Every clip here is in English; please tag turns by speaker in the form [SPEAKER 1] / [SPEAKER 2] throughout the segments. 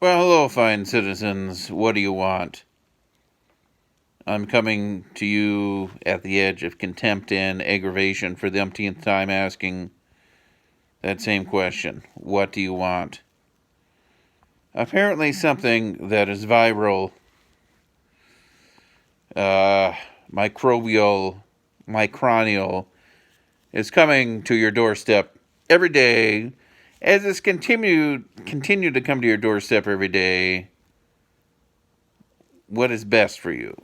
[SPEAKER 1] Well, hello, fine citizens. What do you want? I'm coming to you at the edge of contempt and aggravation for the umpteenth time asking that same question. What do you want? Apparently, something that is viral, uh, microbial, micronial, is coming to your doorstep every day. As it's continue to come to your doorstep every day, what is best for you?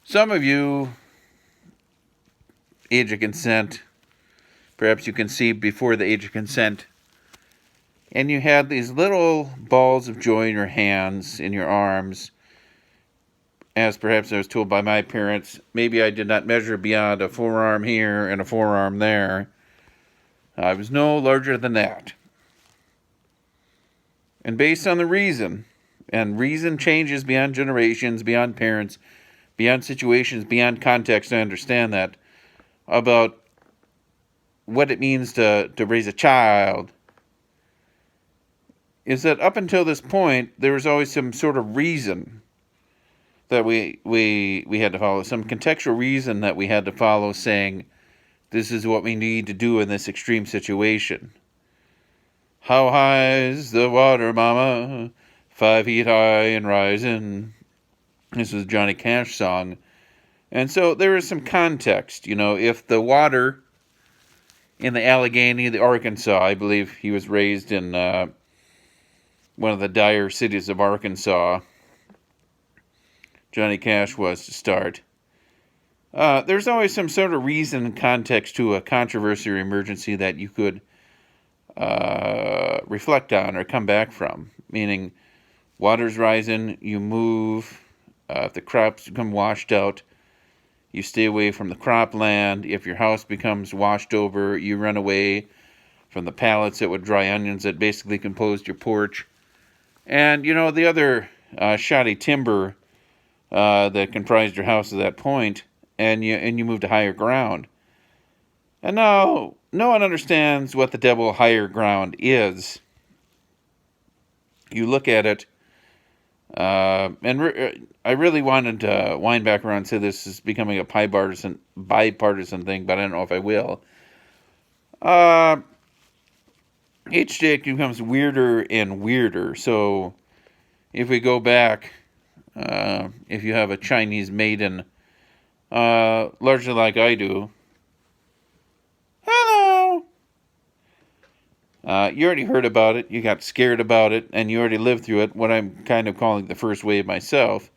[SPEAKER 1] Some of you, age of consent, perhaps you conceived before the age of consent, and you had these little balls of joy in your hands, in your arms, as perhaps I was told by my parents. Maybe I did not measure beyond a forearm here and a forearm there. I was no larger than that. And based on the reason, and reason changes beyond generations, beyond parents, beyond situations, beyond context, I understand that, about what it means to raise a child, is that up until this point, there was always some sort of reason that we had to follow, some contextual reason that we had to follow, saying, this is what we need to do in this extreme situation. How high is the water, mama? 5 feet high and rising. This was a Johnny Cash song. And so there is some context. If the water in the Allegheny, the Arkansas, I believe he was raised in one of the dire cities of Arkansas, Johnny Cash was to start. There's always some sort of reason and context to a controversy or emergency that you could reflect on or come back from. Meaning, water's rising, you move. If the crops become washed out, you stay away from the cropland. If your house becomes washed over, you run away from the pallets that would dry onions that basically composed your porch. And, the other shoddy timber that comprised your house at that point, and you move to higher ground. And now, no one understands what the devil higher ground is. You look at it, I really wanted to wind back around and say this is becoming a bipartisan thing, but I don't know if I will. Each day it becomes weirder and weirder. So, if we go back, if you have a Chinese maiden, largely like I do, hello. You already heard about it, you got scared about it, and you already lived through it, what I'm kind of calling the first wave myself.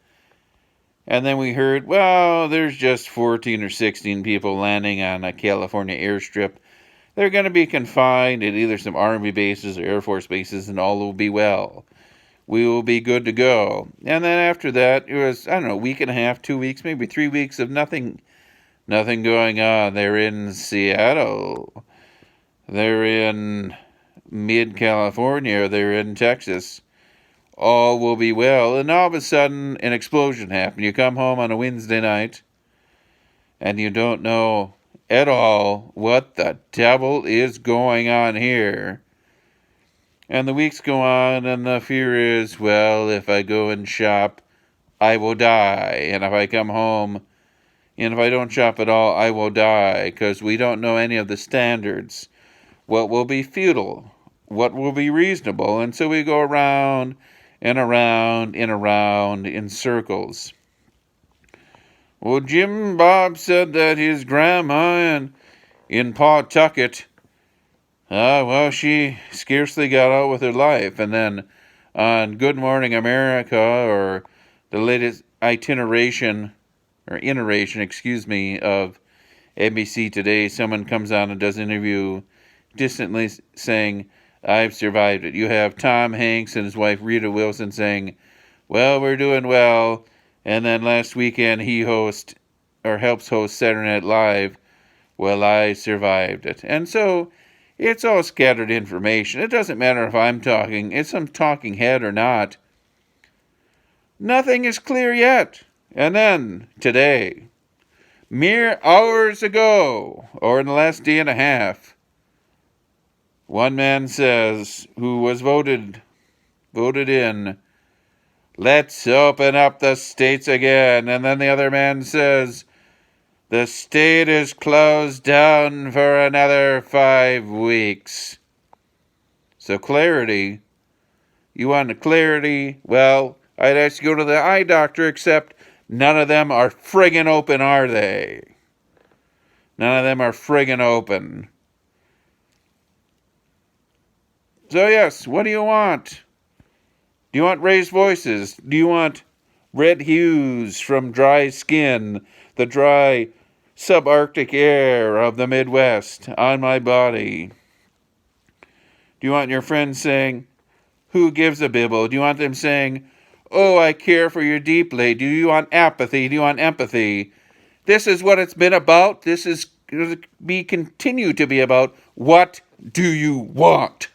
[SPEAKER 1] And then we heard, well, there's just 14 or 16 people landing on a California airstrip. They're going to be confined at either some Army bases or Air Force bases, and all will be well. We will be good to go. And then after that, it was, I don't know, a week and a half, 2 weeks, maybe 3 weeks of nothing going on. They're in Seattle. They're in mid-California. They're in Texas. All will be well. And all of a sudden, an explosion happened. You come home on a Wednesday night, and you don't know at all what the devil is going on here. And the weeks go on, and the fear is, well, if I go and shop, I will die. And if I come home, and if I don't shop at all, I will die, because we don't know any of the standards. What will be futile? What will be reasonable? And so we go around and around and around in circles. Well, Jim Bob said that his grandma in Pawtucket, she scarcely got out with her life. And then on Good Morning America, or the latest iteration, of NBC Today, someone comes on and does an interview distantly saying, I've survived it. You have Tom Hanks and his wife Rita Wilson saying, well, we're doing well. And then last weekend he helps host Saturday Night Live. Well, I survived it. And so it's all scattered information. It doesn't matter if I'm talking, it's some talking head or not. Nothing is clear yet. And then today, mere hours ago, or in the last day and a half, One man says, who was voted in, let's open up the states again. And then the other man says, the state is closed down for another 5 weeks. So clarity. You want clarity? Well, I'd ask you to go to the eye doctor, except none of them are friggin' open, are they? None of them are friggin' open. So yes, what do you want? Do you want raised voices? Do you want red hues from dry skin, the dry subarctic air of the Midwest on my body? Do you want your friends saying, who gives a bibble? Do you want them saying, oh, I care for you deeply? Do you want apathy? Do you want empathy? This is what it's been about. This is going to continue to be about. What do you want?